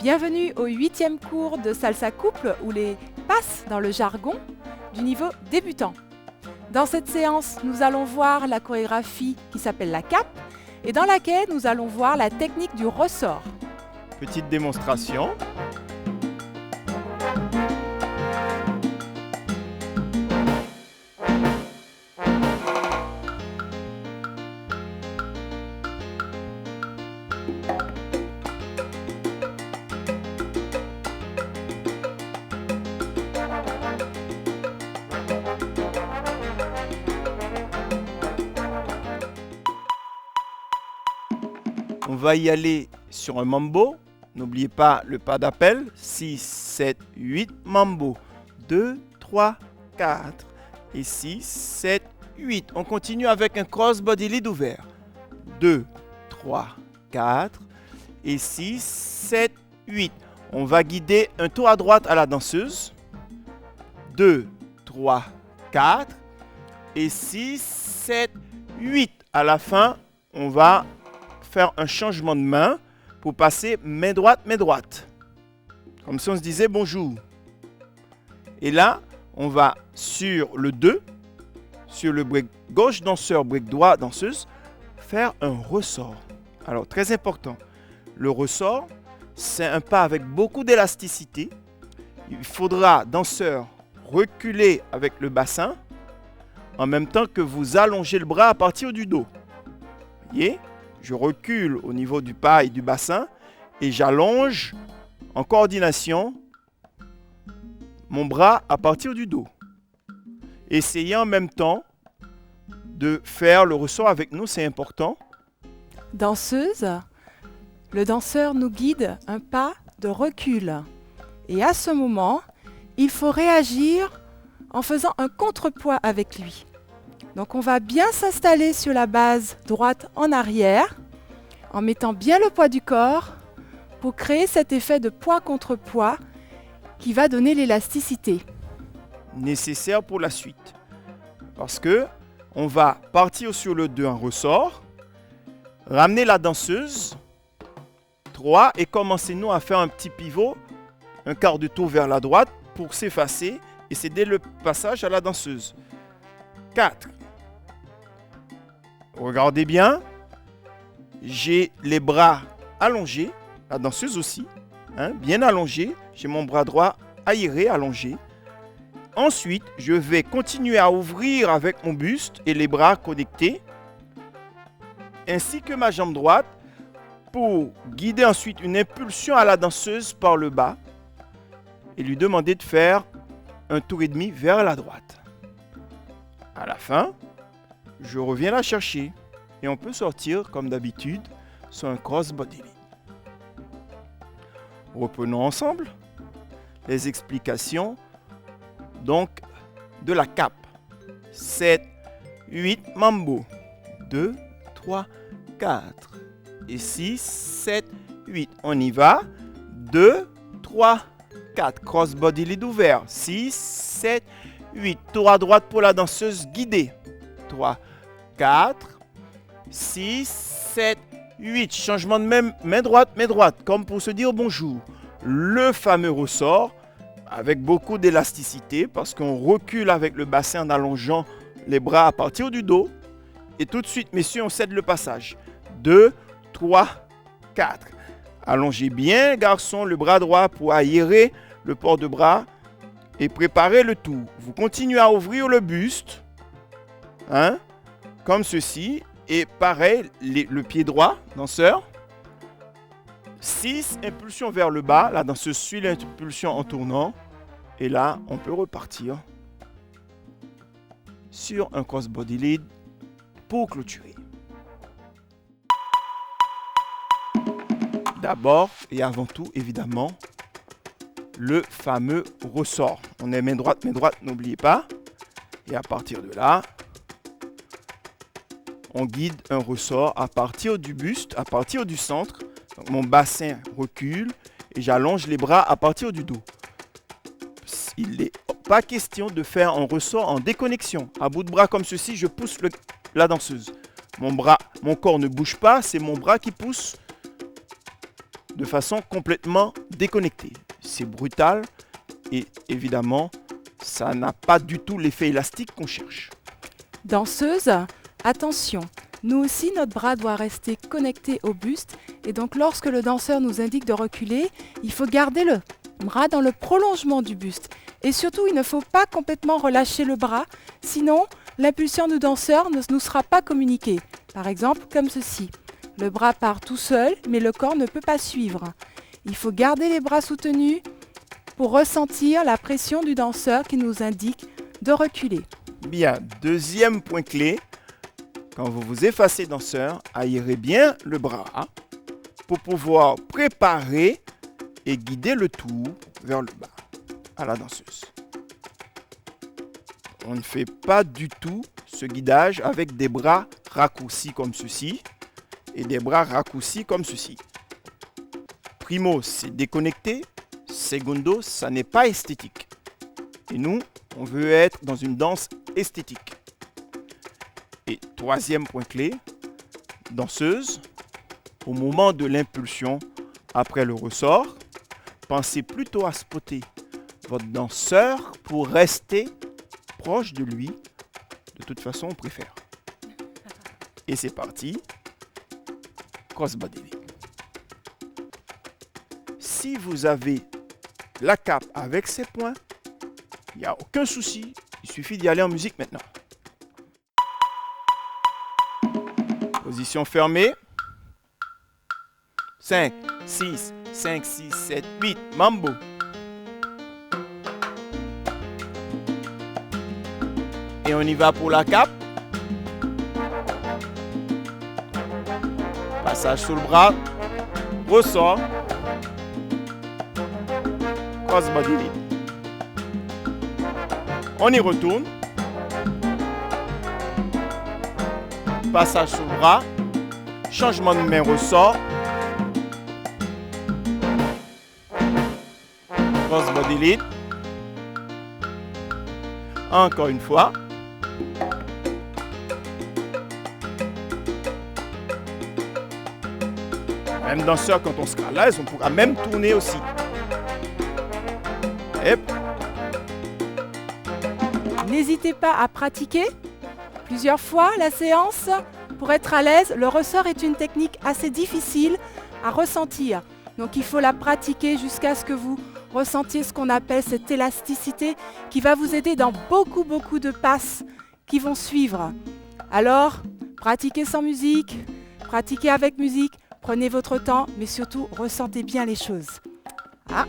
Bienvenue au 8e cours de salsa couple ou les passes dans le jargon du niveau débutant. Dans cette séance, nous allons voir la chorégraphie qui s'appelle la cape et dans laquelle nous allons voir la technique du ressort. Petite démonstration. On va y aller sur un mambo. N'oubliez pas le pas d'appel. 6, 7, 8, mambo. 2, 3, 4. Et 6, 7, 8. On continue avec un cross-body lead ouvert. 2, 3, 4. Et 6, 7, 8. On va guider un tour à droite à la danseuse. 2, 3, 4. Et 6, 7, 8. À la fin, on va faire un changement de main pour passer main droite. Comme si on se disait bonjour. Et là, on va sur le 2, sur le break gauche danseur, break droit danseuse, faire un ressort. Alors, très important, le ressort, c'est un pas avec beaucoup d'élasticité. Il faudra, danseur, reculer avec le bassin en même temps que vous allongez le bras à partir du dos. Voyez ? Je recule au niveau du pas et du bassin et j'allonge en coordination mon bras à partir du dos. Essayez en même temps de faire le ressort avec nous, c'est important. Danseuse, le danseur nous guide un pas de recul. Et à ce moment, il faut réagir en faisant un contrepoids avec lui. Donc on va bien s'installer sur la base droite en arrière, en mettant bien le poids du corps pour créer cet effet de poids contre poids qui va donner l'élasticité. Nécessaire pour la suite. Parce que on va partir sur le 2 en ressort, ramener la danseuse, 3 et commencez-nous à faire un petit pivot, un quart de tour vers la droite pour s'effacer et céder le passage à la danseuse. 4. Regardez bien, j'ai les bras allongés, la danseuse aussi, bien allongée, j'ai mon bras droit aéré, allongé. Ensuite, je vais continuer à ouvrir avec mon buste et les bras connectés, ainsi que ma jambe droite, pour guider ensuite une impulsion à la danseuse par le bas et lui demander de faire un tour et demi vers la droite. À la fin, je reviens la chercher et on peut sortir comme d'habitude sur un cross-body lead. Reprenons ensemble les explications donc de la cape. 7, 8, mambo. 2, 3, 4. Et 6, 7, 8. On y va. 2, 3, 4. Cross-body lead ouvert. 6, 7, 8. Tour à droite pour la danseuse guidée. 3, 4, 6, 7, 8. Changement de main droite, comme pour se dire bonjour. Le fameux ressort avec beaucoup d'élasticité parce qu'on recule avec le bassin en allongeant les bras à partir du dos. Et tout de suite, messieurs, on cède le passage. 2, 3, 4. Allongez bien, garçon, le bras droit pour aérer le port de bras et préparez le tout. Vous continuez à ouvrir le buste. Comme ceci, et pareil, le pied droit, danseur. 6, impulsion vers le bas, la danseuse suit l'impulsion en tournant, et là, on peut repartir sur un cross-body lead pour clôturer. D'abord et avant tout, évidemment, le fameux ressort. On est main droite, n'oubliez pas, et à partir de là, on guide un ressort à partir du buste, à partir du centre. Donc mon bassin recule et j'allonge les bras à partir du dos. Il n'est pas question de faire un ressort en déconnexion. À bout de bras comme ceci, je pousse la danseuse. Mon corps ne bouge pas, c'est mon bras qui pousse de façon complètement déconnectée. C'est brutal et évidemment, ça n'a pas du tout l'effet élastique qu'on cherche. Danseuse, attention, nous aussi notre bras doit rester connecté au buste et donc lorsque le danseur nous indique de reculer, il faut garder le bras dans le prolongement du buste. Et surtout, il ne faut pas complètement relâcher le bras, sinon l'impulsion du danseur ne nous sera pas communiquée. Par exemple, comme ceci. Le bras part tout seul, mais le corps ne peut pas suivre. Il faut garder les bras soutenus pour ressentir la pression du danseur qui nous indique de reculer. Bien, deuxième point clé, quand vous vous effacez danseur, aérez bien le bras pour pouvoir préparer et guider le tout vers le bas à la danseuse. On ne fait pas du tout ce guidage avec des bras raccourcis comme ceci et des bras raccourcis comme ceci. Primo, c'est déconnecté. Secondo, ça n'est pas esthétique. Et nous, on veut être dans une danse esthétique. Et troisième point clé, danseuse, au moment de l'impulsion, après le ressort, pensez plutôt à spotter votre danseur pour rester proche de lui. De toute façon, on préfère. Et c'est parti. Crossbody. Si vous avez la cape avec ces points, il n'y a aucun souci. Il suffit d'y aller en musique maintenant. Position fermée. 5, 6, 5, 6, 7, 8. Mambo. Et on y va pour la cape. Passage sous le bras. Ressort. Crossbody lead. On y retourne. Passage sous le bras. Changement de main, ressort. Crossbody lead. Encore une fois. Même danseur, quand on sera à l'aise, on pourra même tourner aussi. Hop. N'hésitez pas à pratiquer plusieurs fois la séance pour être à l'aise. Le ressort est une technique assez difficile à ressentir. Donc il faut la pratiquer jusqu'à ce que vous ressentiez ce qu'on appelle cette élasticité qui va vous aider dans beaucoup de passes qui vont suivre. Alors, pratiquez sans musique, pratiquez avec musique, prenez votre temps, mais surtout ressentez bien les choses. Ah.